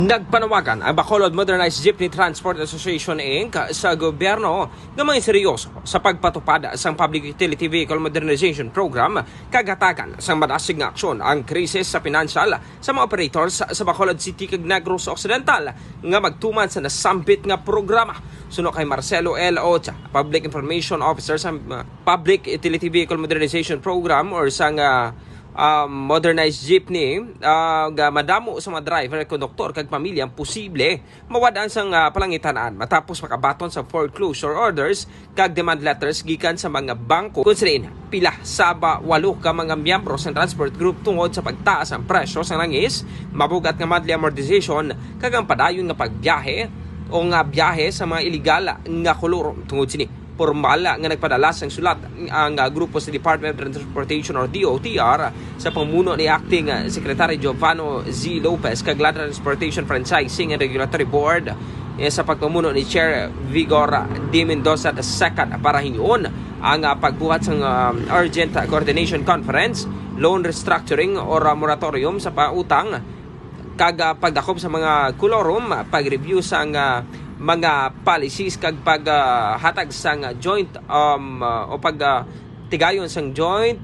Nagpanawagan ang Bacolod Modernized Jeepney Transport Association Inc. sa gobyerno ng mga seryoso sa pagpatupad sa Public Utility Vehicle Modernization Program, kagatakan sa madasig nga aksyon ang krisis sa pinansyal sa mga operators sa Bacolod City kag Negros Occidental nga magtuman sa nasambit nga programa. Suno kay Marcelo L. Ocha, Public Information Officer sa Public Utility Vehicle Modernization Program or sa modernized jeepney, madamo sa mga driver at konduktor kag pamilya ang posible mawadaan sang palangitanaan matapos makabaton sa foreclosure orders kag demand letters gikan sa mga bangko. Kunsirin pila saba 8 ka mga miyembro sa transport group tungod sa pagtaas ang presyo sa langis, mabugat nga monthly amortization kag ang padayon nga pagbiyahe o nga biyahe sa mga iligal nga kolorom. Tungod sini formal nga nagpadala sang sulat ang grupo sa Department of Transportation or DOTR sa pamuno ni Acting Secretary Giovanni Z. Lopez kag Land Transportation Franchising and Regulatory Board sa pagpamuno ni Chair Vigor D. Mendoza II para hinuon ang pagbuhat sang Urgent Coordination Conference, Loan Restructuring or Moratorium sa pautang kag pagdakop sa mga kolorum, pag-review sa mga policies kag paghatag sang joint o tigayon sang joint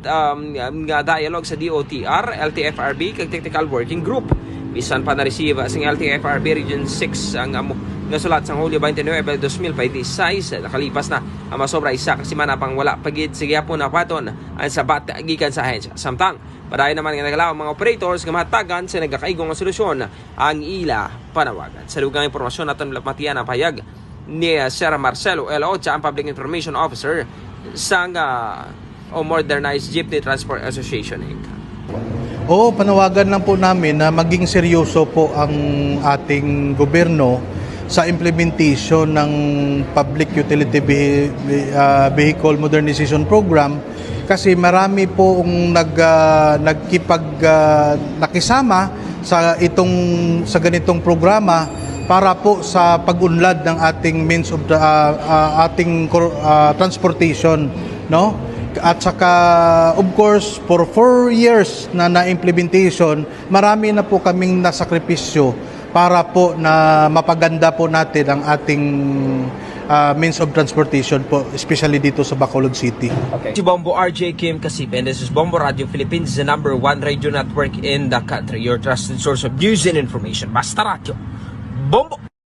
nga dialogue sa DOTR, LTFRB kag Technical Working Group. Bisan pa na-receive sang LTFRB Region 6 ang nga sulat sang Hulyo 29, 2026 nakalipas na ang masobra isa kasi manapang wala pagid sige po na paton ang sabat gikan sa ahensya. Samtang padayon naman nga nagalaw mga operators nga mahatagan sa nagakaigong nga solusyon ang ila panawagan. Sa lugang impormasyon natin matiyan ang payag ni Sir Marcelo L. Ocha, ang Public Information Officer sa Modernized Jeepney Transport Association Inc. Oo, panawagan lang po namin na maging seryoso po ang ating gobyerno sa implementation ng Public Utility Vehicle Modernization Program kasi marami po nakisama sa ganitong programa para po sa pag-unlad ng ating means of transportation, no? At saka of course for 4 years na implementation, marami na po kaming nasakripisyo para po na mapaganda po natin ang ating means of transportation po, especially dito sa Bacolod City. Okay. Si Bombo RJ Kim Kasip, and this is Bombo Radio Philippines, the #1 radio network in the country. Your trusted source of news and information. Basta Radio. Bombo!